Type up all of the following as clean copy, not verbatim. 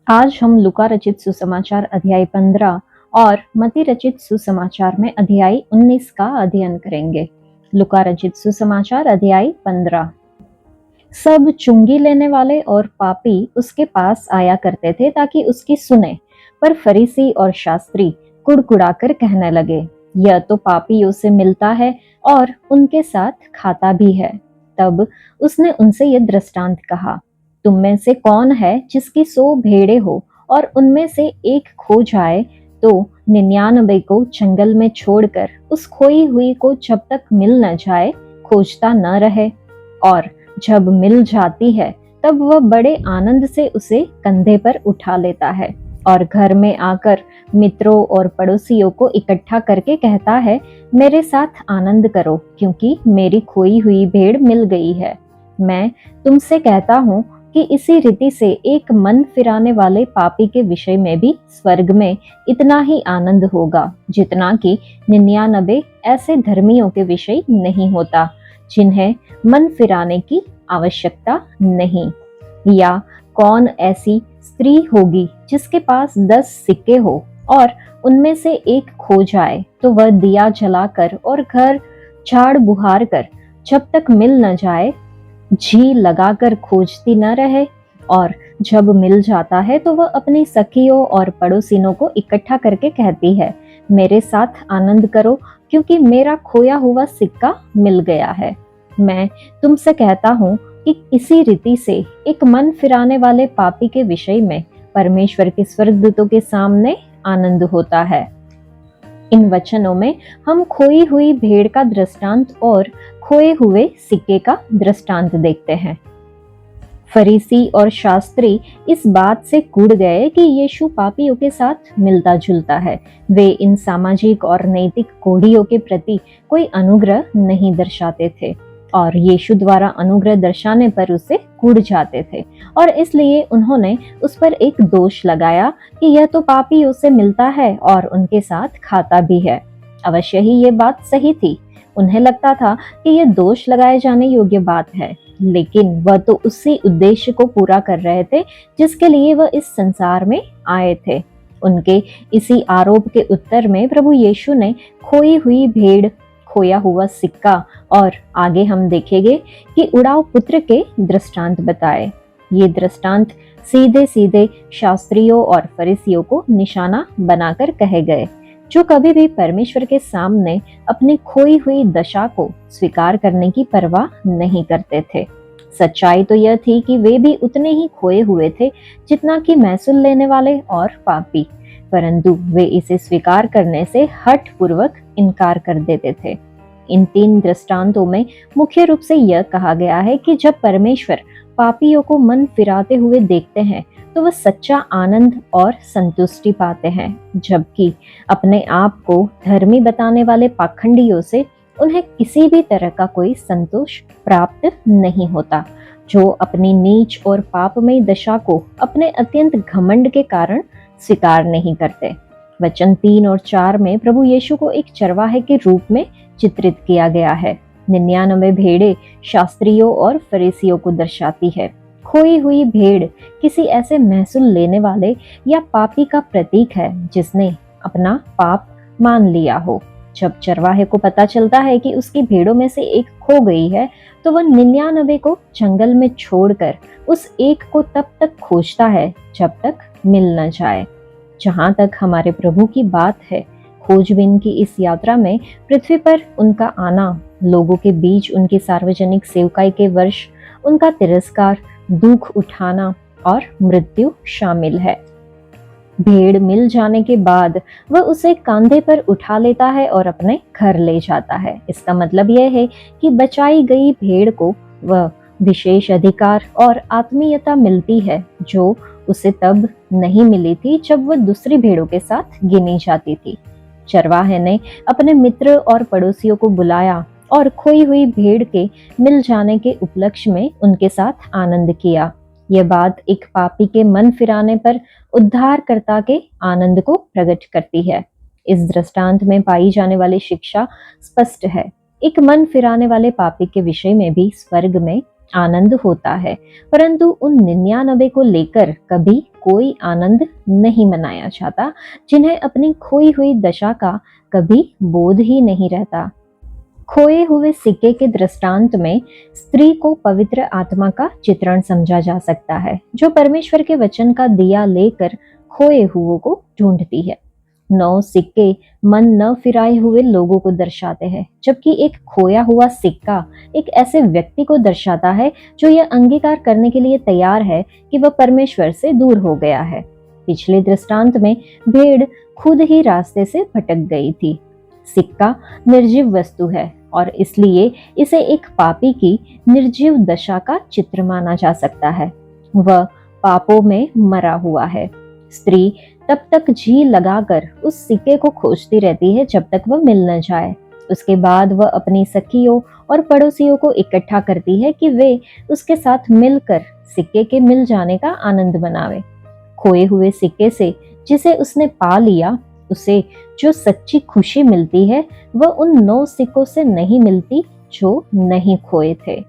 आज हम लूका रचित सुसमाचार अध्याय 15 और मती रचित सुसमाचार में अध्याय 19 का अध्ययन करेंगे। लूका रचित सुसमाचार अध्याय 15। सब चुंगी लेने वाले और पापी उसके पास आया करते थे ताकि उसकी सुने, पर फरीसी और शास्त्री कुड़कुड़ाकर कहने लगे, यह तो पापियों से मिलता है और उनके साथ खाता भी है। तब उसने उनसे यह दृष्टांत कहा, तुम में से कौन है जिसकी 100 भेड़ें हो और उनमें से एक खो जाए तो 99 को जंगल में छोड़कर उस खोई हुई को जब तक मिल न जाए खोजता न रहे, और जब मिल जाती है तब वह बड़े आनंद से उसे कंधे पर उठा लेता है और घर में आकर मित्रों और पड़ोसियों को इकट्ठा करके कहता है, मेरे साथ आनंद करो क्योंकि मेरी खोई हुई भेड़ मिल गई है। मैं तुमसे कहता हूँ कि इसी रीति से एक मन फिराने वाले पापी के विषय में भी स्वर्ग में इतना ही आनंद होगा जितना कि 99 ऐसे धर्मियों के विषय नहीं होता जिन्हें मन फिराने की आवश्यकता नहीं। या कौन ऐसी स्त्री होगी जिसके पास 10 सिक्के हो और उनमें से एक खो जाए तो वह दिया जलाकर और घर झाड़ बुहार कर जब तक मिल न जाए जी लगाकर खोजती न रहे, और जब मिल जाता है तो वह अपनी सखियों और पड़ोसिनों को इकट्ठा करके कहती है, मेरे साथ आनंद करो क्योंकि मेरा खोया हुआ सिक्का मिल गया है। मैं तुमसे कहता हूँ कि इसी रीति से एक मन फिराने वाले पापी के विषय में परमेश्वर के स्वर्गदूतों के सामने आनंद होता है। इन वचनों में हम खोई हुई भेड़ का दृष्टांत और खोए हुए सिक्के का दृष्टांत देखते हैं। फरीसी और शास्त्री इस बात से कूड़ गए कि यीशु पापियों के साथ मिलता जुलता है। वे इन सामाजिक और नैतिक कोड़ियों के प्रति कोई अनुग्रह नहीं दर्शाते थे और यीशु द्वारा अनुग्रह दर्शाने पर उसे कूड़ जाते थे, और इसलिए उन्होंने उस पर एक दोष लगाया कि यह तो पापियों से मिलता है और उनके साथ खाता भी है। अवश्य ही ये बात सही थी। उन्हें लगता था कि यह दोष लगाए जाने योग्य बात है, लेकिन वह तो उसी उद्देश्य को पूरा कर रहे थे जिसके लिए वह इस संसार में आए थे। उनके इसी आरोप के उत्तर में प्रभु यीशु ने खोई हुई भेड़, खोया हुआ सिक्का और आगे हम देखेंगे कि उड़ाऊ पुत्र के दृष्टांत बताए। ये दृष्टांत सीधे सीधे शास्त्रियों और फरीसियों को निशाना बनाकर कहे गए, जो कभी भी परमेश्वर के सामने अपनी खोई हुई दशा को स्वीकार करने की परवाह नहीं करते थे। सच्चाई तो यह थी कि वे भी उतने ही खोए हुए थे जितना कि महसूल लेने वाले और पापी, परंतु वे इसे स्वीकार करने से हठ पूर्वक इनकार कर देते थे। इन 3 दृष्टांतों में मुख्य रूप से यह कहा गया है कि जब परमेश्वर पापियों को मन फिराते हुए देखते हैं तो वह सच्चा आनंद और संतुष्टि पाते हैं, जबकि अपने आप को धर्मी बताने वाले पाखंडियों से उन्हें किसी भी तरह का कोई संतोष प्राप्त नहीं होता, जो अपनी नीच और पापमय दशा को अपने अत्यंत घमंड के कारण स्वीकार नहीं करते। वचन 3 और 4 में प्रभु यीशु को एक चरवाहे के रूप में चित्रित किया गया है। 99 भेड़ें शास्त्रियों और फरीसियों को दर्शाती है। खोई हुई भेड़ किसी ऐसे महसूल लेने वाले या पापी का प्रतीक है जिसने अपना पाप मान लिया हो। जब चरवाहे को पता चलता है कि उसकी भेड़ों में से एक खो गई है तो वह 99 को जंगल में छोड़कर उस एक को तब तक खोजता है जब तक मिल न जाए। जहां तक हमारे प्रभु की बात है, खोजबीन की इस यात्रा में पृथ्वी पर उनका आना, लोगों के बीच उनकी सार्वजनिक सेवकाई के वर्ष, उनका तिरस्कार, दुख उठाना और मृत्यु शामिल है। भेड़ मिल जाने के बाद वह उसे कंधे पर उठा लेता है और अपने घर ले जाता है। इसका मतलब यह है कि बचाई गई भेड़ को वह विशेष अधिकार और आत्मीयता मिलती है जो उसे तब नहीं मिली थी जब वह दूसरी भेड़ों के साथ गिनी जाती थी। चरवाहे ने अपने मित्र और पड़ोसियों को बुलाया और खोई हुई भेड़ के मिल जाने के उपलक्ष्य में उनके साथ आनंद किया। यह बात एक पापी के मन फिराने पर उद्धारकर्ता के आनंद को प्रकट करती है। इस दृष्टांत में पाई जाने वाली शिक्षा स्पष्ट है। एक मन फिराने वाले पापी के विषय में भी स्वर्ग में आनंद होता है, परंतु उन 99 को लेकर कभी कोई आनंद नहीं मनाया जाता, जिन्हें अपनी खोई हुई दशा का कभी बोध ही नहीं रहता। खोए हुए सिक्के के दृष्टांत में स्त्री को पवित्र आत्मा का चित्रण समझा जा सकता है, जो परमेश्वर के वचन का दिया लेकर खोए हुओं को ढूंढती है। 9 सिक्के मन न फिराए हुए लोगों को दर्शाते हैं, जबकि एक खोया हुआ सिक्का एक ऐसे व्यक्ति को दर्शाता है जो यह अंगीकार करने के लिए तैयार है कि वह परमेश्वर से दूर हो गया है। पिछले दृष्टांत में भेड़ खुद ही रास्ते से भटक गई थी। सिक्का निर्जीव वस्तु है और इसलिए इसे एक पापी की निर्जीव दशा का चित्र माना जा सकता है। वह पापों में मरा हुआ है। स्त्री तब तक जी लगाकर उस सिक्के को खोजती रहती है जब तक वह मिल न जाए। उसके बाद वह अपनी सखियों और पड़ोसियों को इकट्ठा करती है कि वे उसके साथ मिलकर सिक्के के मिल जाने का आनंद मनावे। खोए हुए सिक्के से जिसे उसने पा लिया, उसे जो सच्ची खुशी मिलती है वह उन 9 सिक्कों से नहीं मिलती जो नहीं खोए थे।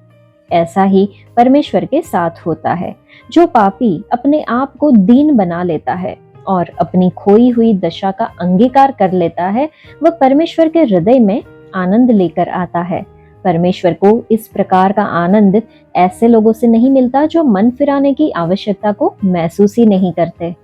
ऐसा ही परमेश्वर के साथ होता है। जो पापी अपने आप को दीन बना लेता है और अपनी खोई हुई दशा का अंगीकार कर लेता है, वह परमेश्वर के हृदय में आनंद लेकर आता है। परमेश्वर को इस प्रकार का आनंद ऐसे लोगों से नहीं मिलता जो मन फिराने की आवश्यकता को महसूस ही नहीं करते।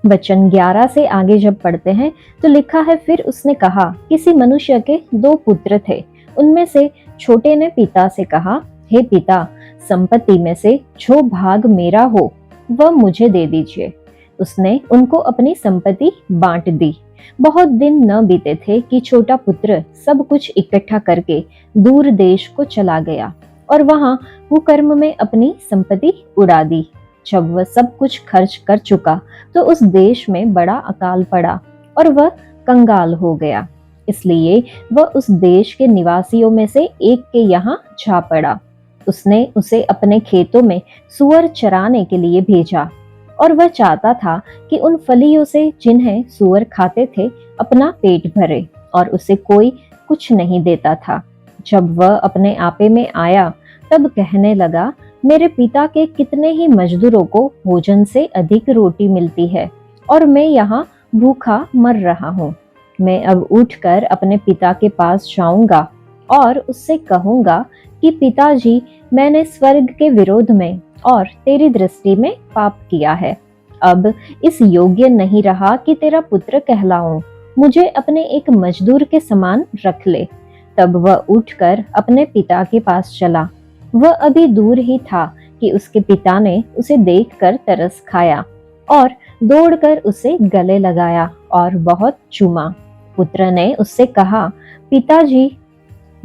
वचन 11 से आगे जब पढ़ते हैं तो लिखा है, फिर उसने कहा, किसी मनुष्य के 2 पुत्र थे। उनमें से छोटे ने पिता से कहा, हे पिता, संपत्ति में से जो भाग मेरा हो वह मुझे दे दीजिए। उसने उनको अपनी संपत्ति बांट दी। बहुत दिन न बीते थे कि छोटा पुत्र सब कुछ इकट्ठा करके दूर देश को चला गया और वहां कुकर्म में अपनी संपत्ति उड़ा दी। जब वह सब कुछ खर्च कर चुका तो उस देश में बड़ा अकाल पड़ा और वह कंगाल हो गया। इसलिए वह उस देश के निवासियों में से एक के यहाँ जा पड़ा। उसने उसे अपने खेतों में सूअर चराने के लिए भेजा और वह चाहता था कि उन फलियों से जिन्हें सूअर खाते थे अपना पेट भरे, और उसे कोई कुछ नहीं देता था। जब वह अपने आपे में आया तब कहने लगा, मेरे पिता के कितने ही मजदूरों को भोजन से अधिक रोटी मिलती है और मैं यहाँ भूखा मर रहा हूँ। मैं अब उठकर अपने पिता के पास जाऊंगा और उससे कहूंगा कि पिताजी, मैंने स्वर्ग के विरोध में और तेरी दृष्टि में पाप किया है। अब इस योग्य नहीं रहा कि तेरा पुत्र कहलाऊं। मुझे अपने एक मजदूर के समान रख ले। तब वह उठकर अपने पिता के पास चला। वह अभी दूर ही था कि उसके पिता ने उसे देखकर तरस खाया और दौड़कर उसे गले लगाया और बहुत चूमा। पुत्र ने उससे कहा, पिताजी,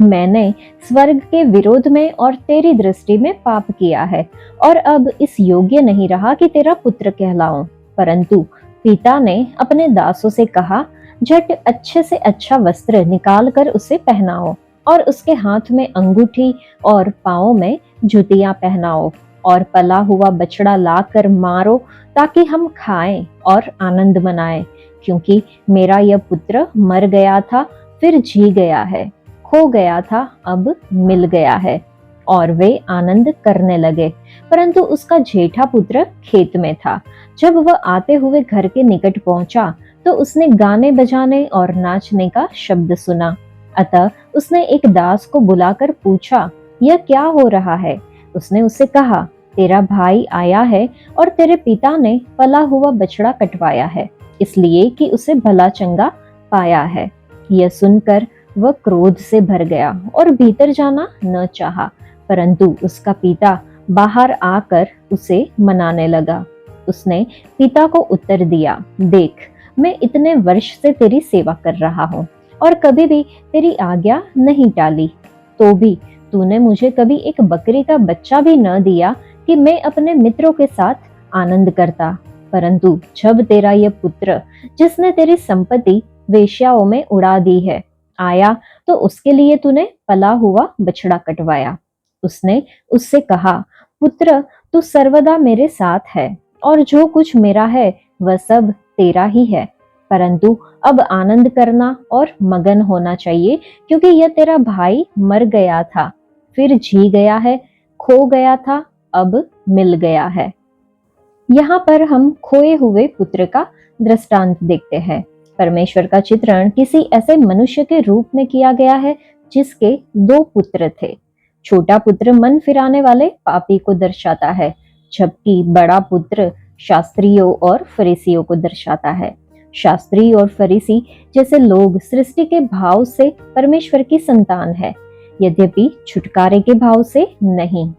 मैंने स्वर्ग के विरोध में और तेरी दृष्टि में पाप किया है और अब इस योग्य नहीं रहा कि तेरा पुत्र कहलाऊं। परंतु पिता ने अपने दासों से कहा, झट अच्छे से अच्छा वस्त्र निकाल कर उसे पहनाओ और उसके हाथ में अंगूठी और पांवों में जूतियां पहनाओ और पला हुआ बछड़ा लाकर मारो, ताकि हम खाएं और आनंद मनाएं, क्योंकि मेरा यह पुत्र मर गया था फिर जी गया है, खो गया था अब मिल गया है। और वे आनंद करने लगे। परंतु उसका जेठा पुत्र खेत में था। जब वह आते हुए घर के निकट पहुंचा तो उसने गाने बजाने और नाचने का शब्द सुना। अतः उसने एक दास को बुलाकर पूछा, यह क्या हो रहा है? उसने उससे कहा, तेरा भाई आया है और तेरे पिता ने पला हुआ बछड़ा कटवाया है, इसलिए कि उसे भला चंगा पाया है। यह सुनकर वह क्रोध से भर गया और भीतर जाना न चाहा, परंतु उसका पिता बाहर आकर उसे मनाने लगा। उसने पिता को उत्तर दिया, देख, मैं इतने वर्ष से तेरी सेवा कर रहा हूँ और कभी भी तेरी आज्ञा नहीं टाली, तो भी तूने मुझे कभी एक बकरी का बच्चा भी न दिया कि मैं अपने मित्रों के साथ आनंद करता। परंतु जब तेरा यह पुत्र, जिसने तेरी संपत्ति वेश्याओं में उड़ा दी है, आया तो उसके लिए तूने पला हुआ बछड़ा कटवाया। उसने उससे कहा, पुत्र, तू सर्वदा मेरे साथ है और जो कुछ मेरा है वह सब तेरा ही है, परंतु अब आनंद करना और मगन होना चाहिए, क्योंकि यह तेरा भाई मर गया था फिर जी गया है, खो गया था, अब मिल गया है। यहाँ पर हम खोए हुए पुत्र का दृष्टांत देखते हैं। परमेश्वर का चित्रण किसी ऐसे मनुष्य के रूप में किया गया है जिसके दो पुत्र थे। छोटा पुत्र मन फिराने वाले पापी को दर्शाता है, जबकि बड़ा पुत्र शास्त्रियों और फरीसियों को दर्शाता है। शास्त्री और फरीसी जैसे लोग सृष्टि के भाव से परमेश्वर की संतान है, यद्यपि छुटकारे के भाव से नहीं।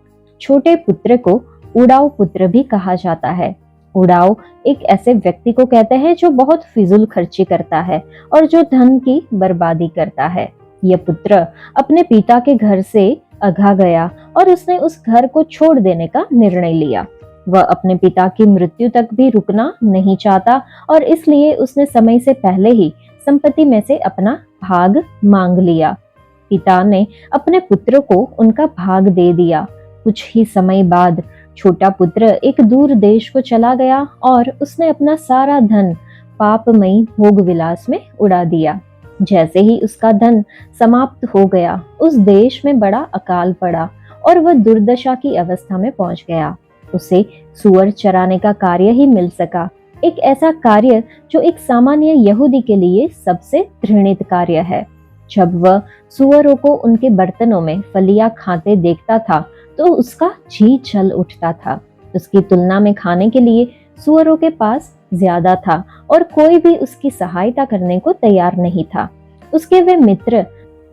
छोटे पुत्र को उड़ाऊ पुत्र भी कहा जाता है। उड़ाऊ एक ऐसे व्यक्ति को कहते हैं जो बहुत फिजूल खर्ची करता है और जो धन की बर्बादी करता है। यह पुत्र अपने पिता के घर से अघा गया और उसने उस घर को छोड़ देने का निर्णय लिया। वह अपने पिता की मृत्यु तक भी रुकना नहीं चाहता और इसलिए उसने समय से पहले ही संपत्ति में से अपना भाग मांग लिया। पिता ने अपने पुत्र को उनका भाग दे दिया। कुछ ही समय बाद छोटा पुत्र एक दूर देश को चला गया और उसने अपना सारा धन पापमयी भोग विलास में उड़ा दिया। जैसे ही उसका धन समाप्त हो गया, उस देश में बड़ा अकाल पड़ा और वह दुर्दशा की अवस्था में पहुंच गया। उसे सूअर चराने का कार्य ही मिल सका, एक ऐसा कार्य जो एक सामान्य यहूदी के लिए सबसे घृणित कार्य है। जब वह सूअरों को उनके बर्तनों में फलियां खाते देखता था तो उसका जी जल उठता था। उसकी तुलना में खाने के लिए सूअरों के पास ज्यादा था और कोई भी उसकी सहायता करने को तैयार नहीं था। उसके वे मित्र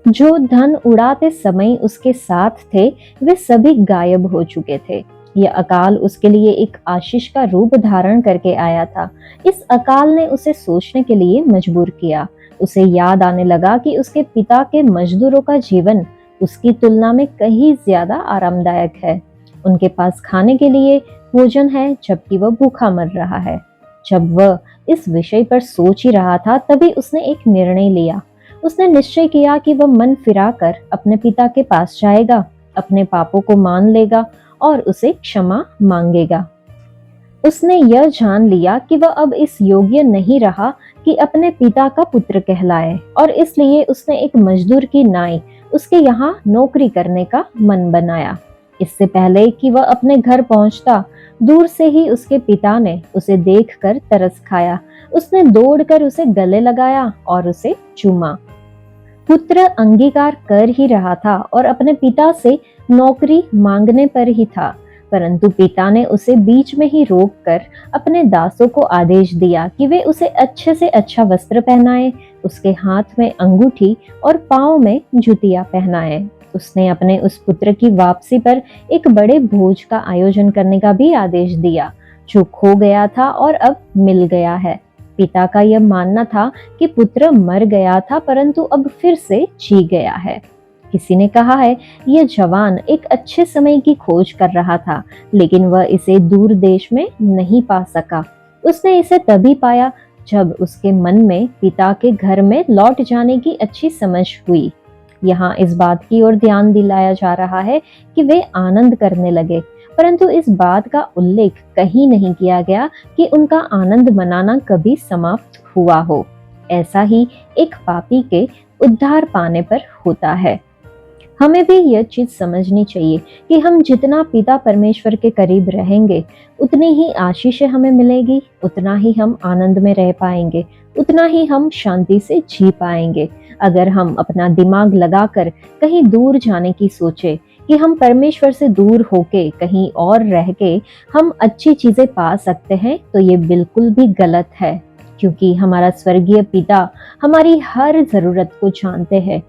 जो धन उड़ाते समय उसके साथ थे, वे सभी गायब हो चुके थे। यह अकाल उसके लिए एक आशीष का रूप धारण करके आया था। इस अकाल ने उसे सोचने के लिए मजबूर किया। उसे याद आने लगा कि उसके पिता के मजदूरों का जीवन उसकी तुलना में कहीं ज्यादा आरामदायक है। उनके पास खाने के लिए भोजन है, जबकि वह भूखा मर रहा है। जब वह इस विषय पर सोच ही रहा था, तभी उसने एक निर्णय लिया। उसने निश्चय किया कि वह मन फिराकर अपने पिता के पास जाएगा, अपने पापों को मान लेगा और उसे क्षमा मांगेगा। उसने यह जान लिया कि वह अब इस योग्य नहीं रहा कि अपने पिता का पुत्र कहलाए और इसलिए उसने एक मजदूर की नाई उसके यहाँ नौकरी करने का मन बनाया। इससे पहले कि वह अपने घर पहुंचता, दूर से ही उसके पिता ने उसे देखकर तरस खाया। उसने दौड़कर उसे गले लगाया और उसे चूमा। पुत्र अंगीकार कर ही रहा था और अपने पिता से नौकरी मांगने पर ही था, परंतु पिता ने उसे बीच में ही रोककर अपने दासों को आदेश दिया कि वे उसे अच्छे से अच्छा वस्त्र पहनाए, उसके हाथ में अंगूठी और पांव में जूतियां पहनाए। उसने अपने उस पुत्र की वापसी पर एक बड़े भोज का आयोजन करने का भी आदेश दिया, जो खो गया था और अब मिल गया है। पिता का यह मानना था कि पुत्र मर गया था, परंतु अब फिर से जी गया है। किसी ने कहा है, यह जवान एक अच्छे समय की खोज कर रहा था, लेकिन वह इसे दूर देश में नहीं पा सका। उसने इसे तभी पाया जब उसके मन में पिता के घर में लौट जाने की अच्छी समझ हुई। यहाँ इस बात की ओर ध्यान दिलाया जा रहा है कि वे आनंद करने लगे, परंतु इस बात का उल्लेख कहीं नहीं किया गया कि उनका आनंद मनाना कभी समाप्त हुआ हो। ऐसा ही एक पापी के उद्धार पाने पर होता है। हमें भी यह चीज समझनी चाहिए कि हम जितना पिता परमेश्वर के करीब रहेंगे, उतनी ही आशीष हमें मिलेगी, उतना ही हम आनंद में रह पाएंगे, उतना ही हम शांति से जी पाएंगे। अगर हम अपना दिमाग लगाकर कहीं दूर जाने की सोचे कि हम परमेश्वर से दूर होके कहीं और रह के हम अच्छी चीजें पा सकते हैं, तो ये बिल्कुल भी गलत है, क्योंकि हमारा स्वर्गीय पिता हमारी हर जरूरत को जानते हैं।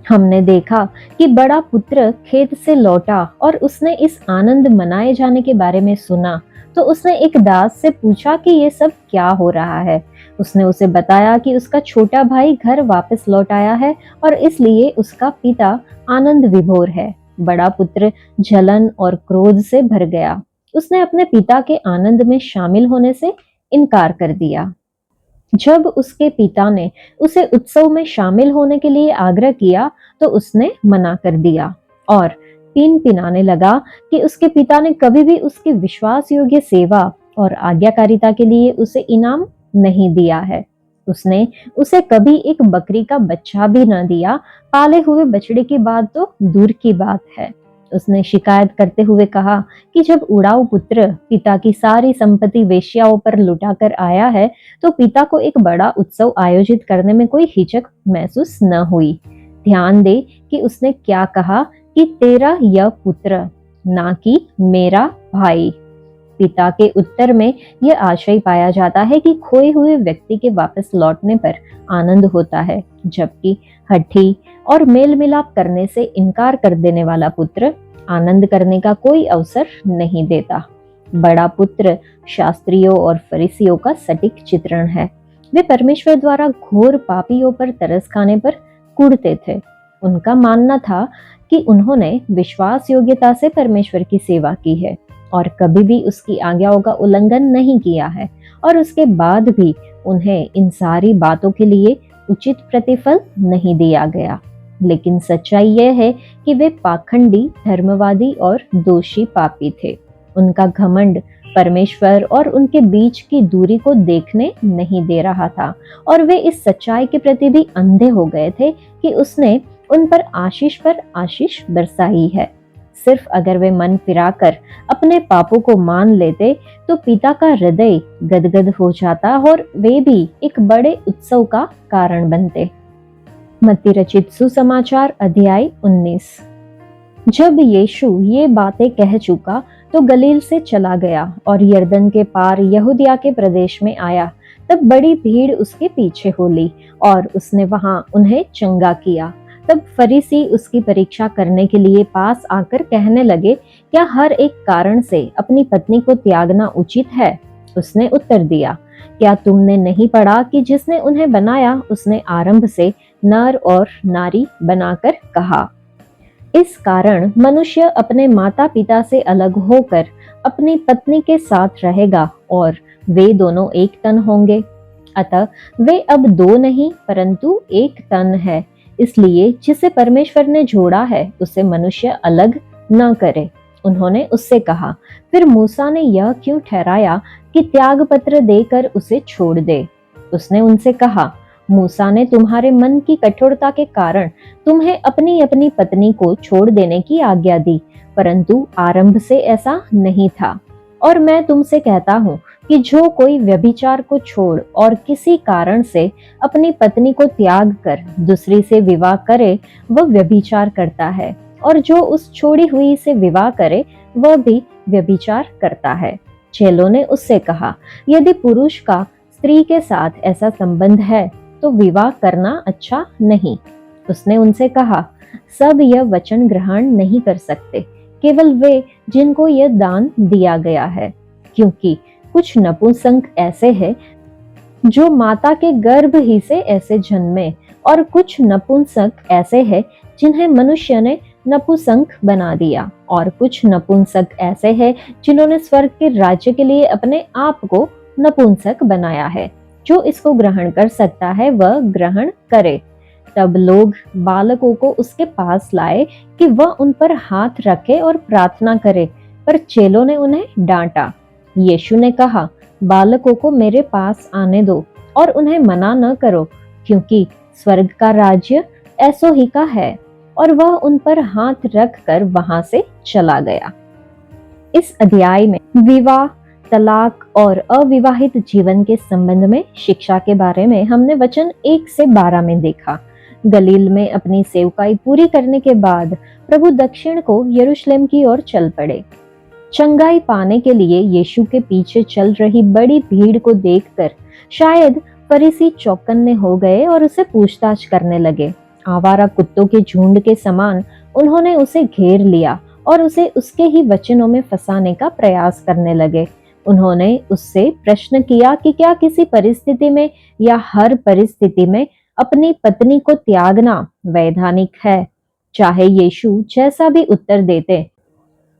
हमने देखा कि बड़ा पुत्र खेत से लौटा और उसने इस आनंद मनाए जाने के बारे में सुना, तो उसने एक दास से पूछा कि ये सब क्या हो रहा है। उसने उसे बताया कि उसका छोटा भाई घर वापस लौट आया है और इसलिए उसका पिता आनंद विभोर है। बड़ा पुत्र जलन और क्रोध से भर गया। उसने अपने पिता के आनंद में शामिल होने से इनकार कर दिया। जब उसके पिता ने उसे उत्सव में शामिल होने के लिए आग्रह किया, तो उसने मना कर दिया और पीन पिनाने लगा कि उसके पिता ने कभी भी उसकी विश्वास योग्य सेवा और आज्ञाकारिता के लिए उसे इनाम नहीं दिया है। उसने उसे कभी एक बकरी का बच्चा भी न दिया। पाले हुए बछड़े की बात तो दूर की बात है। उसने शिकायत करते हुए कहा कि जब उड़ाऊ पुत्र पिता की सारी संपत्ति वेश्याओं पर लुटाकर आया है, तो पिता को एक बड़ा उत्सव आयोजित करने में कोई हिचक महसूस न हुई। ध्यान दे कि उसने क्या कहा कि तेरा यह पुत्र, ना कि मेरा भाई। पिता के उत्तर में यह आशय पाया जाता है कि खोए हुए व्यक्ति के वापस लौटने पर आनंद होता है, जबकि हठी और मेल मिलाप करने से इनकार कर देने वाला पुत्र आनंद करने का कोई अवसर नहीं देता। बड़ा पुत्र शास्त्रियों और फरीसियों का सटीक चित्रण है। वे परमेश्वर द्वारा घोर पापियों पर तरस खाने पर कुढ़ते थे। उनका मानना था कि उन्होंने विश्वास योग्यता से परमेश्वर की सेवा की है और कभी भी उसकी आज्ञाओं का उल्लंघन नहीं किया है, और उसके बाद भी उन्हें इन सारी बातों के लिए उचित प्रतिफल नहीं दिया गया। लेकिन सच्चाई यह है कि वे पाखंडी, धर्मवादी और दोषी पापी थे। उनका घमंड परमेश्वर और उनके बीच की दूरी को देखने नहीं दे रहा था, और वे इस सच्चाई के प्रति भी अंधे हो गए थे कि उसने उन पर आशीष बरसाई है। सिर्फ अगर वे मन फिराकर अपने पापों को मान लेते, तो पिता का हृदय गदगद हो जाता और वे भी एक बड़े उत्सव का कारण बनते। मत्ती रचित सुसमाचार अध्याय 19। जब यीशु ये बातें कह चुका तो गलील से चला गया और यरदन के पार यहूदिया के प्रदेश में आया। तब बड़ी भीड़ उसके पीछे हो ली और उसने वहां उन्हें चंगा किया। तब फरीसी उसकी परीक्षा करने के लिए पास आकर कहने लगे, क्या हर एक कारण से अपनी पत्नी को त्यागना उचित है? उसने उत्तर दिया, क्या तुमने नहीं पढ़ा कि जिसने उन्हें बनाया उसने आरंभ से नर और नारी बनाकर कहा। इस कारण मनुष्य अपने माता पिता से अलग होकर अपनी पत्नी के साथ रहेगा और वे दोनों एक तन होंगे। अतः वे अब दो नहीं परंतु एक तन है। इसलिए जिसे परमेश्वर ने जोड़ा है उसे मनुष्य अलग न करे। उन्होंने उससे कहा, फिर मूसा ने यह क्यों ठहराया कि त्याग पत्र देकर उसे छोड़ दे? उसने उनसे कहा, मूसा ने तुम्हारे मन की कठोरता के कारण तुम्हें अपनी अपनी पत्नी को छोड़ देने की आज्ञा दी, परंतु आरंभ से ऐसा नहीं था। और मैं तुमसे कहता हूँ कि जो कोई व्यभिचार को छोड़ और किसी कारण से अपनी पत्नी को त्याग कर दूसरी से विवाह करे, वह व्यभिचार करता है, और जो उस छोड़ी हुई से विवाह करे वह भी व्यभिचार करता है। चेलों ने उससे कहा, यदि पुरुष का स्त्री के साथ ऐसा संबंध है तो विवाह करना अच्छा नहीं। उसने उनसे कहा, सब यह वचन ग्रहण नहीं कर सकते, केवल वे जिनको यह दान दिया गया है, क्योंकि कुछ नपुंसक ऐसे हैं जो माता के गर्भ ही से ऐसे जन्मे, और कुछ नपुंसक ऐसे हैं जिन्हें मनुष्य ने नपुंसक बना दिया, और कुछ नपुंसक ऐसे हैं जिन्होंने स्वर्ग के राज्य के लिए अपने आप को नपुंसक बनाया है। जो इसको ग्रहण कर सकता है वह ग्रहण करे। तब लोग बालकों को उसके पास लाए कि वह उन पर हाथ रखे और प्रार्थना करे, पर चेलों ने उन्हें डांटा। यीशु ने कहा, बालकों को मेरे पास आने दो और उन्हें मना न करो, क्योंकि स्वर्ग का राज्य ऐसो ही का है। और वह उन पर हाथ रख कर वहां से चला गया। इस अध्याय में विवाह, तलाक और अविवाहित जीवन के संबंध में शिक्षा के बारे में हमने वचन 1 से 12 में देखा। गलील में अपनी सेवकाई पूरी करने के बाद प्रभु दक्षिण को यरूशलेम की ओर चल पड़े। चंगाई पाने के लिए यीशु के पीछे चल रही बड़ी भीड़ को देखकर शायद फरीसी चौकन्ने हो गए और उसे पूछताछ करने लगे। आवारा कुत्तों के झुंड के समान उन्होंने उसे घेर लिया और उसे उसके ही वचनों में फंसाने का प्रयास करने लगे। उन्होंने उससे प्रश्न किया कि क्या किसी परिस्थिति में या हर परिस्थिति में अपनी पत्नी को त्यागना वैधानिक है? चाहे यीशु जैसा भी उत्तर देते,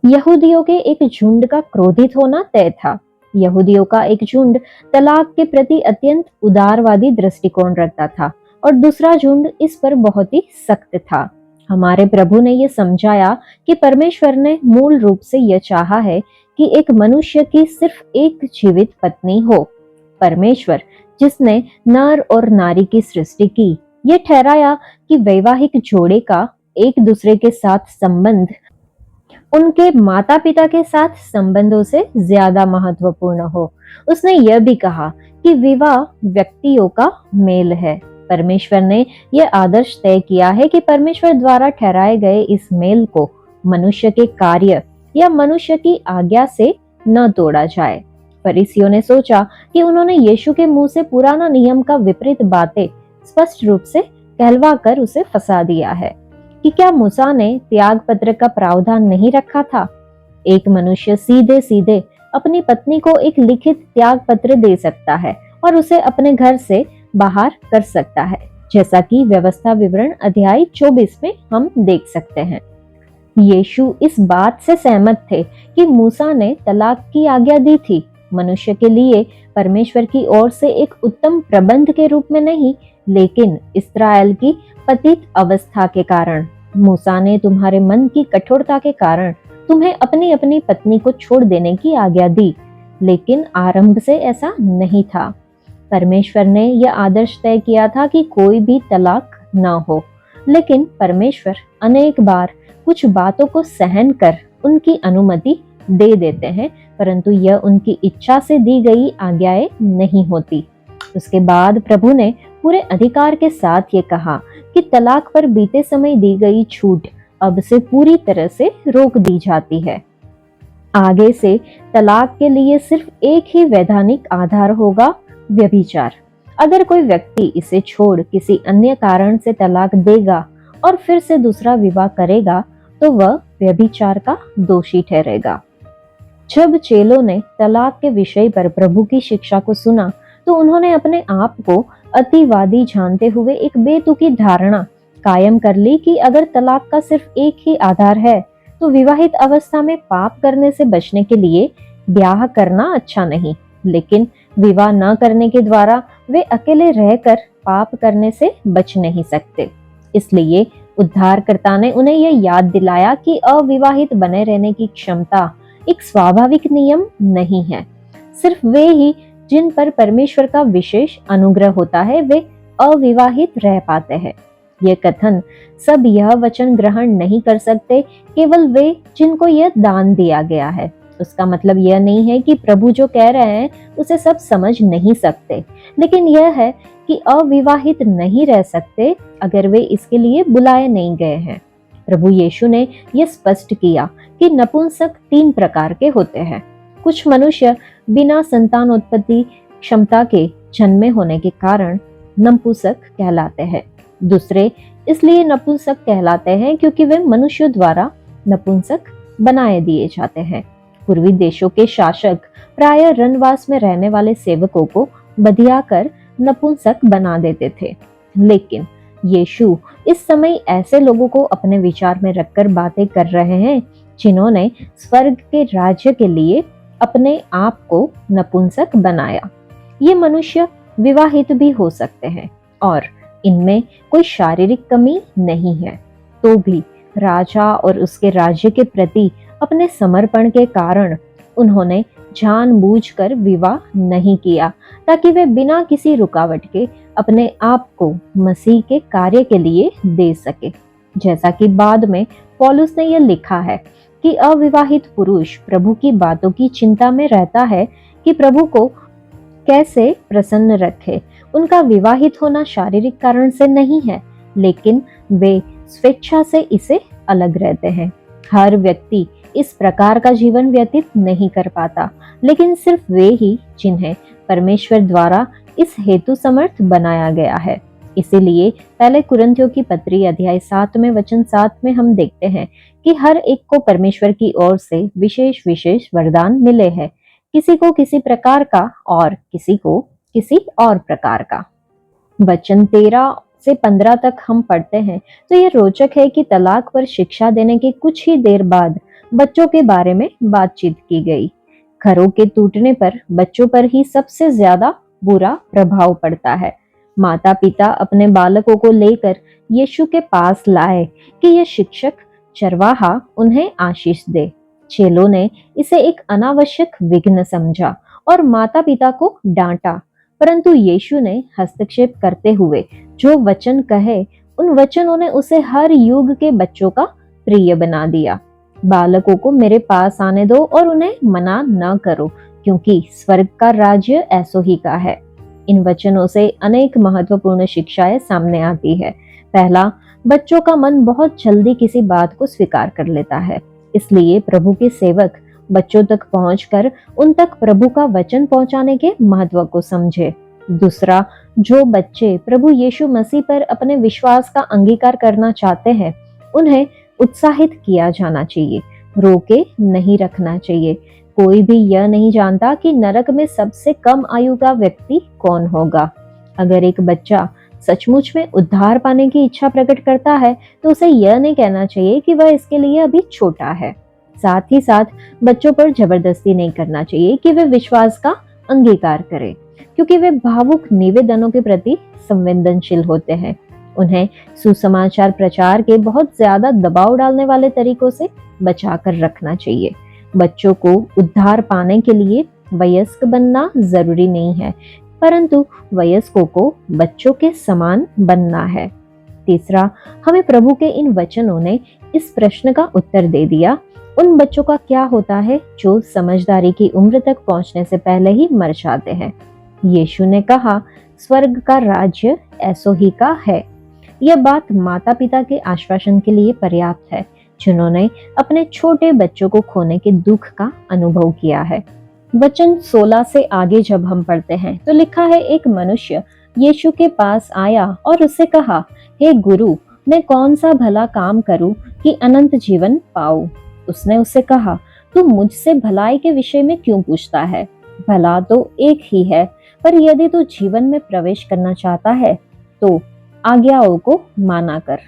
यहूदियों के एक झुंड का क्रोधित होना तय था। यहूदियों का एक झुंड तलाक के प्रति अत्यंत उदारवादी दृष्टिकोण रखता था और दूसरा झुंड इस पर बहुत ही सख्त था। हमारे प्रभु ने यह समझाया कि परमेश्वर ने मूल रूप से यह चाहा है कि एक मनुष्य की सिर्फ एक जीवित पत्नी हो। परमेश्वर जिसने नर और नारी की सृष्टि की, यह ठहराया कि वैवाहिक जोड़े का एक दूसरे के साथ संबंध उनके माता पिता के साथ संबंधों से ज्यादा महत्वपूर्ण हो। उसने यह भी कहा कि विवाह व्यक्तियों का मेल है। परमेश्वर ने यह आदर्श तय किया है कि परमेश्वर द्वारा ठहराए गए इस मेल को मनुष्य के कार्य या मनुष्य की आज्ञा से न तोड़ा जाए। फरीसियों ने सोचा कि उन्होंने यीशु के मुंह से पुराना नियम का विपरीत बातें स्पष्ट रूप से कहलवा कर उसे फंसा दिया है कि क्या मूसा ने त्याग पत्र का प्रावधान नहीं रखा था। एक मनुष्य सीधे सीधे अपनी पत्नी को एक लिखित त्याग पत्र दे सकता है और उसे अपने घर से बाहर कर सकता है, जैसा कि व्यवस्था विवरण अध्याय 24 में हम देख सकते हैं। यीशु इस बात से सहमत थे कि मूसा ने तलाक की आज्ञा दी थी, मनुष्य के लिए परमेश्वर की ओर से एक उत्तम प्रबंध के रूप में नहीं, लेकिन इस्राएल की पतित अवस्था के कारण। मूसा ने तुम्हारे मन की कठोरता के कारण तुम्हें अपनी अपनी पत्नी को छोड़ देने की आज्ञा दी, लेकिन आरंभ से ऐसा नहीं था। परमेश्वर ने यह आदर्श तय किया था कि कोई भी तलाक न हो, लेकिन परमेश्वर अनेक बार कुछ बातों को सहन कर उनकी अनुमति दे देते हैं, परंतु यह उनकी इच्छा से दी गई आज्ञाएं नहीं होती। उसके बाद प्रभु ने पूरे अधिकार के साथ ये कहा कि तलाक पर बीते समय दी गई छूट अब से पूरी तरह से रोक दी जाती है। आगे से तलाक के लिए सिर्फ एक ही वैधानिक आधार होगा, व्यभिचार। अगर कोई व्यक्ति इसे छोड़ किसी अन्य कारण से तलाक देगा और फिर से दूसरा विवाह करेगा तो वह व्यभिचार का दोषी ठहरेगा। जब चेलों ने तलाक के विषय पर प्रभु की शिक्षा को सुना तो उन्होंने अपने आप को अतिवादी जानते हुए एक बेतुकी धारणा कायम कर ली कि अगर तलाक का सिर्फ एक ही आधार है तो विवाहित अवस्था में पाप करने से बचने के लिए ब्याह करना अच्छा नहीं, लेकिन विवाह न करने के द्वारा वे अकेले रहकर पाप करने से बच नहीं सकते। इसलिए उद्धारकर्ता ने उन्हें यह याद दिलाया कि अविवाहित बने रहने की क्षमता एक स्वाभाविक नियम नहीं है। सिर्फ वे ही जिन पर परमेश्वर का विशेष अनुग्रह होता है वे अविवाहित रह पाते हैं। यह कथन सब यह वचन ग्रहण नहीं कर सकते, केवल वे जिनको यह दान दिया गया है। उसका मतलब यह नहीं है कि प्रभु जो कह रहे हैं उसे सब समझ नहीं सकते, लेकिन यह है कि अविवाहित नहीं रह सकते अगर वे इसके लिए बुलाए नहीं गए हैं। प्रभु यीशु ने यह स्पष्ट किया कि नपुंसक 3 प्रकार के होते हैं। कुछ मनुष्य बिना संतानोत्पत्ति क्षमता के जन्मे होने के कारण नपुंसक कहलाते हैं। दूसरे इसलिए नपुंसक कहलाते हैं क्योंकि वे मनुष्यों द्वारा नपुंसक बनाए दिए जाते हैं। पूर्वी देशों के शासक प्राय रनवास में रहने वाले सेवकों को बधिया कर नपुंसक बना देते थे, लेकिन यीशु इस समय ऐसे लोगों को अपने विचार में रखकर बातें कर रहे हैं जिन्होंने स्वर्ग के राज्य के लिए अपने आप को नपुंसक बनाया। ये मनुष्य विवाहित भी हो सकते हैं और इनमें कोई शारीरिक कमी नहीं है, तो भी राजा और उसके राज्य के प्रति अपने समर्पण के कारण उन्होंने जानबूझकर विवाह नहीं किया ताकि वे बिना किसी रुकावट के अपने आप को मसीह के कार्य के लिए दे सके। जैसा कि बाद में पौलुस ने यह लिखा है कि अविवाहित पुरुष प्रभु की बातों की चिंता में रहता है कि प्रभु को कैसे प्रसन्न रखे। उनका विवाहित होना शारीरिक कारण से नहीं है, लेकिन वे स्वेच्छा से इसे अलग रहते हैं। हर व्यक्ति इस प्रकार का जीवन व्यतीत नहीं कर पाता, लेकिन सिर्फ वे ही जिन्हें परमेश्वर द्वारा इस हेतु समर्थ बनाया गया है। इसीलिए पहले कुरिन्थियों की पत्री अध्याय 7 में वचन 7 में हम देखते हैं कि हर एक को परमेश्वर की ओर से विशेष विशेष वरदान मिले हैं, किसी को किसी प्रकार का और किसी को किसी और प्रकार का। वचन 13 से 15 तक हम पढ़ते हैं तो ये रोचक है कि तलाक पर शिक्षा देने के कुछ ही देर बाद बच्चों के बारे में बातचीत की गई। घरों के टूटने पर बच्चों पर ही सबसे ज्यादा बुरा प्रभाव पड़ता है। माता पिता अपने बालकों को लेकर यीशु के पास लाए कि यह शिक्षक चरवाहा उन्हें आशीष दे। चेलों ने इसे एक अनावश्यक विघ्न समझा और माता पिता को डांटा, परंतु यीशु ने हस्तक्षेप करते हुए जो वचन कहे उन वचनों ने उसे हर युग के बच्चों का प्रिय बना दिया। बालकों को मेरे पास आने दो और उन्हें मना न करो, क्योंकि स्वर्ग का राज्य ऐसो ही का है। इन वचनों से अनेक महत्वपूर्ण शिक्षाएं सामने आती है। पहला, बच्चों का मन बहुत जल्दी किसी बात को स्वीकार कर लेता है, इसलिए प्रभु के सेवक बच्चों तक पहुंचकर उन तक प्रभु का वचन पहुंचाने के महत्व को समझे। दूसरा, जो बच्चे प्रभु यीशु मसीह पर अपने विश्वास का अंगीकार करना चाहते हैं, उन्हें उत्साहित किया जाना चाहिए, रोके नहीं रखना चाहिए। कोई भी यह नहीं जानता कि नरक में सबसे कम आयु का व्यक्ति कौन होगा। अगर एक बच्चा सचमुच में उद्धार पाने की इच्छा प्रकट करता है, तो उसे यह नहीं कहना चाहिए कि वह इसके लिए अभी छोटा है। साथ ही साथ बच्चों पर जबरदस्ती नहीं करना चाहिए कि वे विश्वास का अंगीकार करें, क्योंकि वे भावुक निवेदनों के प्रति संवेदनशील होते हैं। उन्हें सुसमाचार प्रचार के बहुत ज्यादा दबाव डालने वाले तरीकों से बचा कर रखना चाहिए। बच्चों को उद्धार पाने के लिए वयस्क बनना जरूरी नहीं है, परंतु वयस्कों को बच्चों के समान बनना है। तीसरा, हमें प्रभु के इन वचनों ने इस प्रश्न का उत्तर दे दिया, उन बच्चों का क्या होता है जो समझदारी की उम्र तक पहुंचने से पहले ही मर जाते हैं। यीशु ने कहा, स्वर्ग का राज्य ऐसो ही का है। यह बात माता पिता के आश्वासन के लिए पर्याप्त है, जिन्होंने अपने छोटे बच्चों को खोने के दुख का अनुभव किया है। वचन 16 से आगे जब हम पढ़ते हैं तो लिखा है, एक मनुष्य यीशु के पास आया और उससे कहा, हे गुरु, मैं कौन सा भला काम करूं कि अनंत जीवन पाऊं? उसने उससे कहा, तू मुझसे भलाई के विषय में क्यों पूछता है? भला तो एक ही है, पर यदि तू जीवन में प्रवेश करना चाहता है तो आज्ञाओं को माना कर।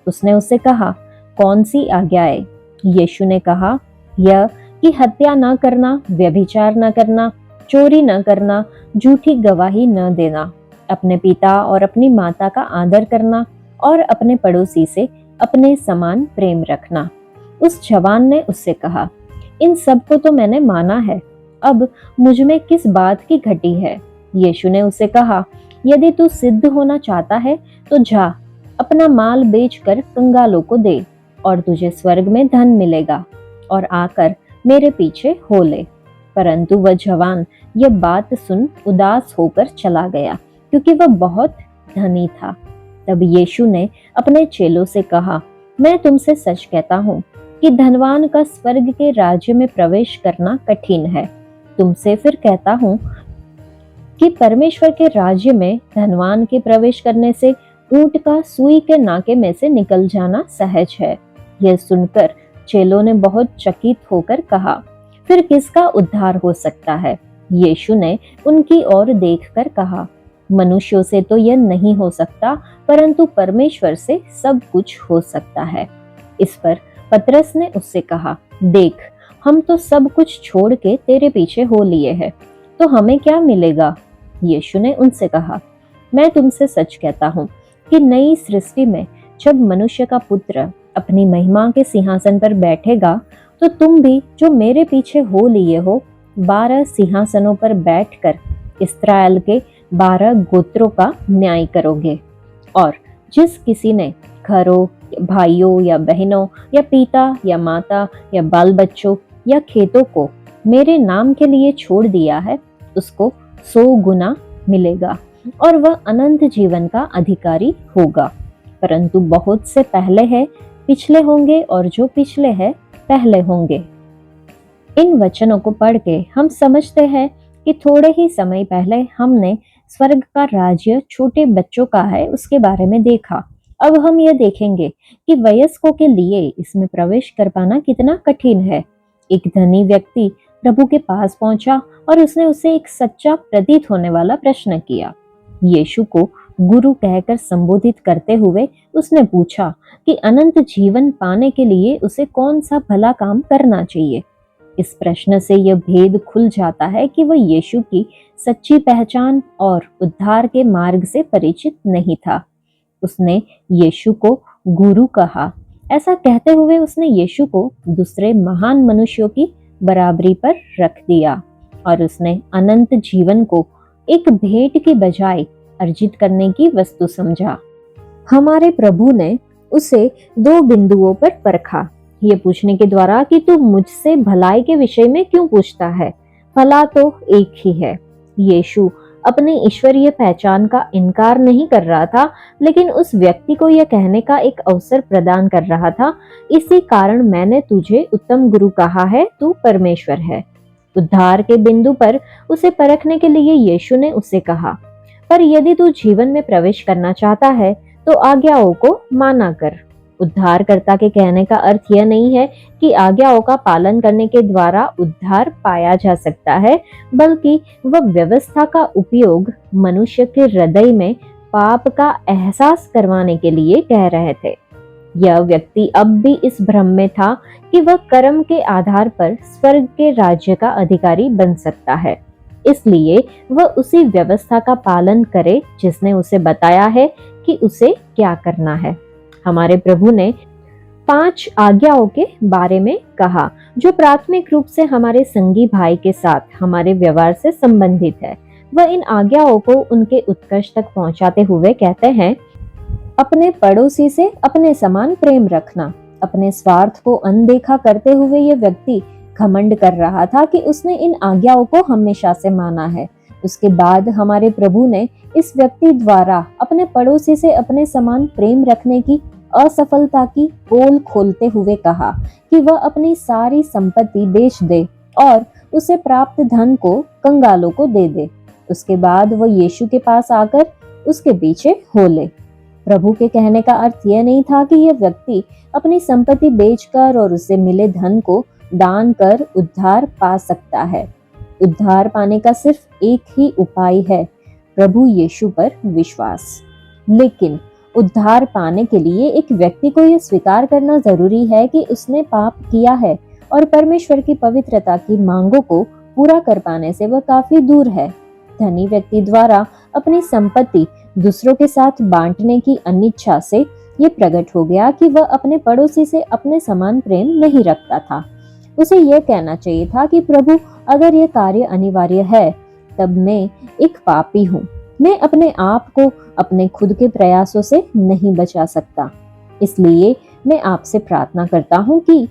उसने उससे कहा, कौन सी आज्ञाएं? यीशु ने कहा, यह कि हत्या न करना, व्यभिचार न करना, चोरी न करना, झूठी गवाही न देना, अपने पिता और अपनी माता का आदर करना और अपने पड़ोसी से अपने समान प्रेम रखना। उस जवान ने उससे कहा, इन सब को तो मैंने माना है, अब मुझ में किस बात की घटी है? यीशु ने उससे कहा, यदि तू सिद्ध होना चाहता है तो जा, अपना माल बेचकर कंगालों को दे और तुझे स्वर्ग में धन मिलेगा, और आकर मेरे पीछे हो ले। परंतु वह जवान यह बात सुन उदास होकर चला गया, क्योंकि वह बहुत धनी था। तब यीशु ने अपने चेलों से कहा, मैं तुमसे सच कहता हूँ कि धनवान का स्वर्ग के राज्य में प्रवेश करना कठिन है। तुमसे फिर कहता हूँ कि परमेश्वर के राज्य में धनवान के प्रवेश करने से ऊंट का सुई के नाके में से निकल जाना सहज है। यह सुनकर चेलों ने बहुत चकित होकर कहा, फिर किसका उद्धार हो सकता है? यीशु ने उनकी ओर देखकर कहा, मनुष्यों से तो यह नहीं हो सकता, परंतु परमेश्वर से सब कुछ हो सकता है। इस पर पतरस ने उससे कहा, देख, हम तो सब कुछ छोड़ के तेरे पीछे हो लिए हैं, तो हमें क्या मिलेगा? यीशु ने उनसे कहा, मैं तुमसे सच कहता हूँ कि नई सृष्टि में जब मनुष्य का पुत्र अपनी महिमा के सिंहासन पर बैठेगा, तो तुम भी जो मेरे पीछे हो लिए हो 12 सिंहासनों पर बैठकर इस्राएल के 12 गोत्रों का न्याय करोगे। और जिस किसी ने घरों, भाइयों या बहनों या पिता या माता या बाल बच्चों या खेतों को मेरे नाम के लिए छोड़ दिया है, उसको 100 गुना मिलेगा और वह अनंत जीवन का अधिकारी होगा। परंतु बहुत से पहले है पिछले होंगे, और जो पिछले है पहले होंगे। इन वचनों को पढ़ के हम समझते हैं कि थोड़े ही समय पहले हमने स्वर्ग का राज्य छोटे बच्चों का है उसके बारे में देखा। अब हम यह देखेंगे कि वयस्कों के लिए इसमें प्रवेश कर पाना कितना कठिन है। एक धनी व्यक्ति प्रभु के पास पहुंचा और उसने उसे एक सच्चा प्रतीत होने वाला प्रश्न किया। यीशु को गुरु कहकर संबोधित करते हुए उसने पूछा कि अनंत जीवन पाने के लिए उसे कौन सा भला काम करना चाहिए। इस प्रश्न से यह भेद खुल जाता है कि वह यीशु की सच्ची पहचान और उद्धार के मार्ग से परिचित नहीं था। उसने यीशु को गुरु कहा। ऐसा कहते हुए उसने यीशु को दूसरे महान मनुष्यों की बराबरी पर रख दिया और उसने अनंत जीवन को एक भेंट की बजाय अर्जित करने की वस्तु समझा। हमारे प्रभु ने उसे 2 बिंदुओं पर परखा। ये पूछने के द्वारा कि तू मुझसे भलाई के विषय में क्यों पूछता है, भला तो एक ही है। यीशु अपनी ईश्वरीय पहचान का इनकार नहीं कर रहा था, लेकिन उस व्यक्ति को यह कहने का एक अवसर प्रदान कर रहा था, इसी कारण मैंने तुझे उत्तम गुरु कहा है, तू परमेश्वर है। उद्धार के बिंदु पर उसे परखने के लिए यीशु ने उसे कहा, पर यदि तू जीवन में प्रवेश करना चाहता है तो आज्ञाओं को माना कर। उद्धारकर्ता के कहने का अर्थ यह नहीं है कि आज्ञाओं का पालन करने के द्वारा उद्धार पाया जा सकता है, बल्कि वह व्यवस्था का उपयोग मनुष्य के हृदय में पाप का एहसास करवाने के लिए कह रहे थे। यह व्यक्ति अब भी इस भ्रम में था कि वह कर्म के आधार पर स्वर्ग के राज्य का अधिकारी बन सकता है, इसलिए वह उसी व्यवस्था का पालन करे जिसने उसे बताया है कि उसे क्या करना है। हमारे प्रभु ने 5 आज्ञाओं के बारे में कहा, जो प्राथमिक रूप से हमारे संगी भाई के साथ हमारे व्यवहार से संबंधित है। वह इन आज्ञाओं को उनके उत्कर्ष तक पहुंचाते हुए कहते हैं, अपने पड़ोसी से अपने समान प्रेम रखना। अपने स्वार्थ को अनदेखा करते हुए यह व्यक्ति घमंड कर रहा था कि उसने इन आज्ञाओं को हमेशा से माना है। उसके बाद हमारे प्रभु ने इस व्यक्ति द्वारा अपने पड़ोसी से अपने समान प्रेम रखने की असफलता की पोल खोलते हुए कहा कि वह अपनी सारी संपत्ति बेच दे और उसे प्राप्त धन को कंगालों को दे दे। उसके बाद वह यीशु के पास आकर उसके पीछे हो ले। प्रभु के कहने का अर्थ यह नहीं था कि यह व्यक्ति अपनी संपत्ति बेचकर और उससे मिले धन को दान कर उद्धार पा सकता है। उद्धार पाने का सिर्फ एक ही उपाय है, प्रभु यीशु पर विश्वास। लेकिन उद्धार पाने के लिए एक व्यक्ति को यह स्वीकार करना जरूरी है कि उसने पाप किया है और परमेश्वर की पवित्रता की मांगों को पूरा कर पाने से वह काफी दूर है। धनी व्यक्ति द्वारा अपनी संपत्ति दूसरों के साथ बांटने की अनिच्छा से ये प्रकट हो गया कि वह अपने पड़ोसी से अपने समान प्रेम नहीं रखता था। उसे यह कहना चाहिए था कि प्रभु, अगर यह कार्य अनिवार्य है तब मैं एक पापी हूँ। मैं अपने आप को अपने खुद के प्रयासों से नहीं बचा सकता, इसलिए मैं आपसे प्रार्थना करता हूँ कि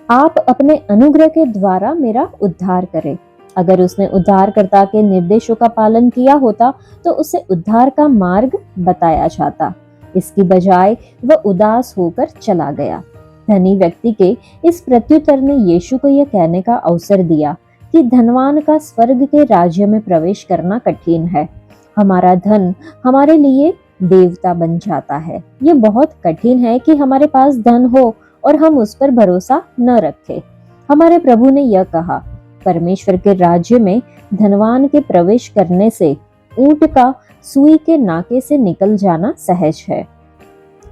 आप अपने अनुग्रह के द्वारा मेरा उद्धार करें। अगर उसने उद्धारकर्ता के निर्देशों का पालन किया होता तो उसे उद्धार का मार्ग बताया जाता। इसकी बजाय वह उदास होकर चला गया। धनी व्यक्ति के इस प्रत्युत्तर ने यीशु को यह कहने का अवसर दिया कि धनवान का स्वर्ग के राज्य में प्रवेश करना कठिन है। हमारा धन हमारे लिए देवता बन जाता है। ये बहुत कठिन है कि हमारे पास धन हो और हम उस पर भरोसा न रखें। हमारे प्रभु ने यह कहा, परमेश्वर के राज्य में धनवान के प्रवेश करने से ऊंट का सुई के नाके से निकल जाना सहज है।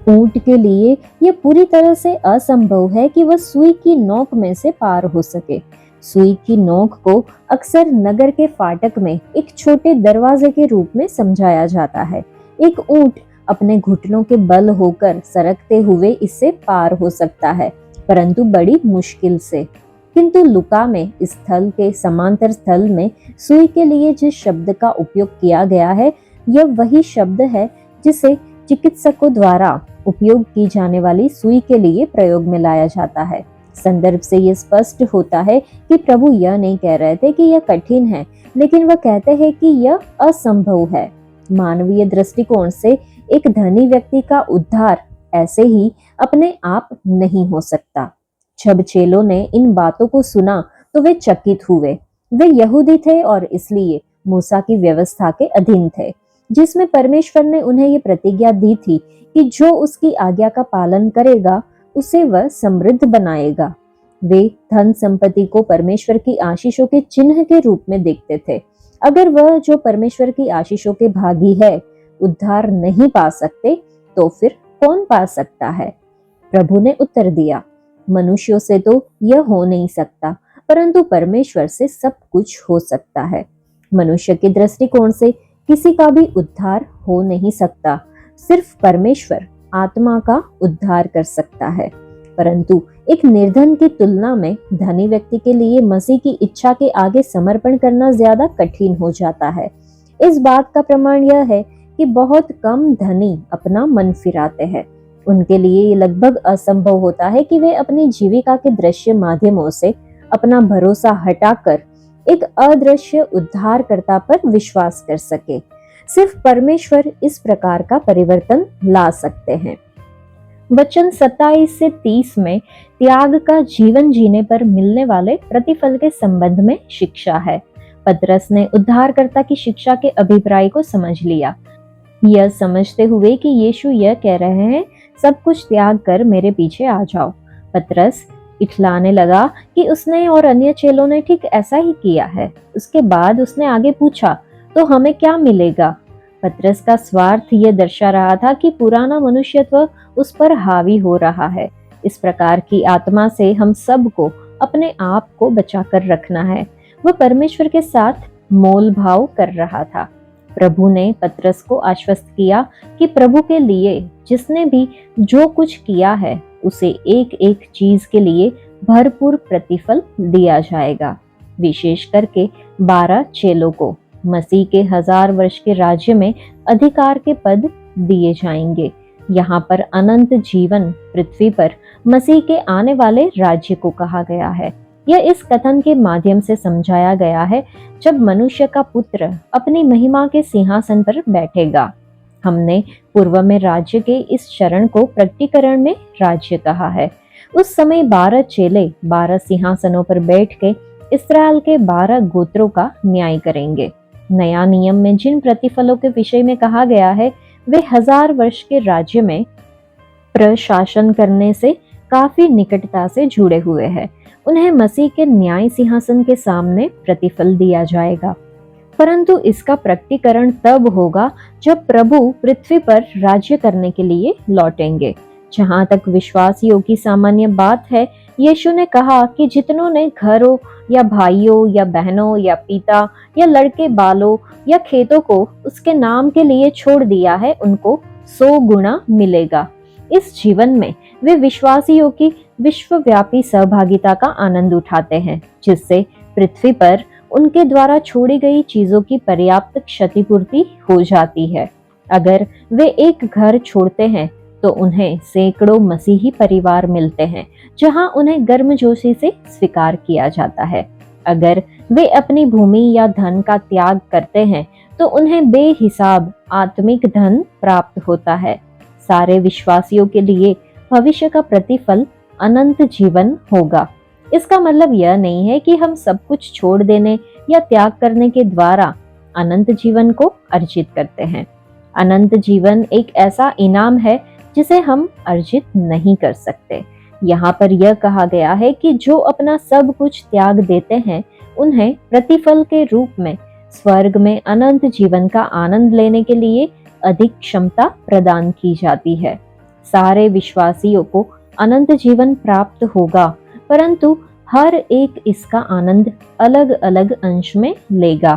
ऊंट के लिए यह पूरी तरह से असंभव है कि वह सुई की नोक में से पार हो सके। सुई की नोक को अक्सर नगर के फाटक में एक छोटे दरवाजे के रूप में समझाया जाता है। एक ऊंट अपने घुटनों के बल होकर सरकते हुए इससे पार हो सकता है, परंतु बड़ी मुश्किल से। किंतु लुका में इस स्थल के समांतर स्थल में सुई के लिए जिस शब्द का उपयोग किया गया है, यह वही शब्द है जिसे चिकित्सकों द्वारा उपयोग की जाने वाली सुई के लिए प्रयोग में लाया जाता है। संदर्भ से यह स्पष्ट होता है कि प्रभु यह नहीं कह रहे थे कि यह कठिन है, लेकिन वह कहते हैं कि यह असंभव है। मानवीय दृष्टिकोण से एक धनी व्यक्ति का उद्धार ऐसे ही अपने आप नहीं हो सकता। जब चेलों ने इन बातों को सुना तो वे चकित हुए। वे यहूदी थे और इसलिए मूसा की व्यवस्था के अधीन थे, जिसमें परमेश्वर ने उन्हें ये प्रतिज्ञा दी थी कि जो उसकी आज्ञा का पालन करेगा उसे वह समृद्ध बनाएगा। वे धन संपत्ति को परमेश्वर की आशीषों के चिन्ह के रूप में देखते थे। अगर वह जो परमेश्वर की आशीषों के भागी है उद्धार नहीं पा सकते तो फिर कौन पा सकता है? प्रभु ने उत्तर दिया, मनुष्यों से तो यह हो नहीं सकता, परंतु परमेश्वर से सब कुछ हो सकता है। मनुष्य के दृष्टिकोण से किसी का भी उद्धार हो नहीं सकता। सिर्फ परमेश्वर आत्मा का उद्धार कर सकता है। परंतु एक निर्धन की तुलना में धनी व्यक्ति के लिए मसीह की इच्छा के आगे समर्पण करना ज्यादा कठिन हो जाता है। इस बात का प्रमाण यह है कि बहुत कम धनी अपना मन फिराते हैं। उनके लिए ये लगभग असंभव होता है कि वे अपनी जीविका के दृश्य माध्यमों से अपना भरोसा हटाकर एक अदृश्य उद्धारकर्ता पर विश्वास कर सके। सिर्फ परमेश्वर इस प्रकार का परिवर्तन ला सकते हैं। वचन 27 से 30 में त्याग का जीवन जीने पर मिलने वाले प्रतिफल के संबंध में शिक्षा है। पतरस ने उद्धारकर्ता की शिक्षा के अभिप्राय को समझ लिया, यह समझते हुए कि यीशु यह कह रहे हैं, सब कुछ त्याग कर मेरे पीछे आ जाओ। पतरस इठलाने लगा कि उसने और अन्य चेलों ने ठीक ऐसा ही किया है। उसके बाद उसने आगे पूछा, तो हमें क्या मिलेगा? पतरस का स्वार्थ यह दर्शा रहा था कि पुराना मनुष्यत्व उस पर हावी हो रहा है। इस प्रकार की आत्मा से हम सबको अपने आप को बचाकर रखना है। वह परमेश्वर के साथ मोल भाव कर रहा था। प्रभु ने पतरस को आश्वस्त किया कि प्रभु के लिए जिसने भी जो कुछ किया है उसे एक एक चीज के लिए भरपूर प्रतिफल दिया जाएगा। विशेष करके 12 चेलों को मसीह के 1000 वर्ष के राज्य में अधिकार के पद दिए जाएंगे। यहाँ पर अनंत जीवन पृथ्वी पर मसीह के आने वाले राज्य को कहा गया है। यह इस कथन के माध्यम से समझाया गया है जब मनुष्य का पुत्र अपनी महिमा के सिंहासन पर बैठेगा। हमने पूर्व में राज्य के इस चरण को प्रकटीकरण में राज्य कहा है। उस समय 12 चेले 12 सिंहासनों पर बैठ के इस्राएल के 12 गोत्रों का न्याय करेंगे। नया नियम में जिन प्रतिफलों के विषय में कहा गया है वे 1000 वर्ष के राज्य में प्रशासन करने से काफी निकटता से जुड़े हुए हैं। उन्हें मसीह के न्याय सिंहासन के सामने प्रतिफल दिया जाएगा, परंतु इसका प्रकटीकरण तब होगा जब प्रभु पृथ्वी पर राज्य करने के लिए लौटेंगे। जहां तक विश्वासियों की सामान्य बात है, यीशु ने कहा कि जितनों ने घरों या भाइयों या बहनों या पिता या लड़के बालों या खेतों को उसके नाम के लिए छोड़ दिया है, उनको 100 गुना मिलेगा। इस जीवन में वे विश्वासियों की विश्वव्यापी सहभागिता का आनंद उठाते हैं, जिससे पृथ्वी पर उनके द्वारा छोड़ी गई चीजों की पर्याप्त क्षतिपूर्ति हो जाती है। अगर वे एक घर छोड़ते हैं तो उन्हें सैकड़ों मसीही परिवार मिलते हैं जहां उन्हें गर्मजोशी से स्वीकार किया जाता है। अगर वे अपनी भूमि या धन का त्याग करते हैं तो उन्हें बेहिसाब आत्मिक धन प्राप्त होता है। सारे विश्वासियों के लिए भविष्य का प्रतिफल अनंत जीवन होगा। इसका मतलब यह नहीं है कि हम सब कुछ छोड़ देने या त्याग करने के द्वारा अनंत जीवन को अर्जित करते हैं। अनंत जीवन एक ऐसा इनाम है जिसे हम अर्जित नहीं कर सकते। यहाँ पर यह कहा गया है कि जो अपना सब कुछ त्याग देते हैं उन्हें प्रतिफल के रूप में स्वर्ग में अनंत जीवन का आनंद लेने के लिए अधिक क्षमता प्रदान की जाती है। सारे विश्वासियों को अनंत जीवन प्राप्त होगा, परंतु हर एक इसका आनंद अलग अलग अंश में लेगा।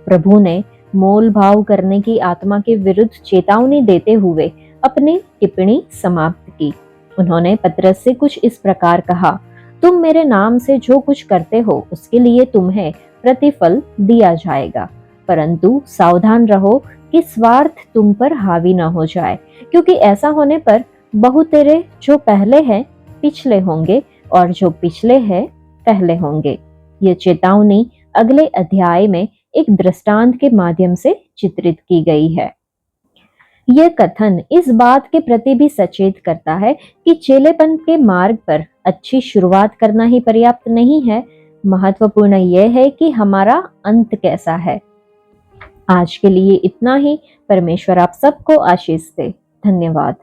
प्रभु ने मोल भाव करने की आत्मा के विरुद्ध चेतावनी देते हुए अपनी टिप्पणी समाप्त की। उन्होंने पतरस से कुछ इस प्रकार कहा, तुम मेरे नाम से जो कुछ करते हो उसके लिए तुम्हें प्रतिफल दिया जाएगा, परंतु सावधान रहो कि स्वार्थ तुम पर हावी न हो जाए, क्योंकि ऐसा होने पर बहुतेरे जो पहले हैं पिछले होंगे और जो पिछले हैं पहले होंगे। ये चेतावनी अगले अध्याय में एक दृष्टांत के माध्यम से चित्रित की गई है। यह कथन इस बात के प्रति भी सचेत करता है कि चेलेपन के मार्ग पर अच्छी शुरुआत करना ही पर्याप्त नहीं है। महत्वपूर्ण यह है कि हमारा अंत कैसा है। आज के लिए इतना ही। परमेश्वर आप सबको आशीष दे। धन्यवाद।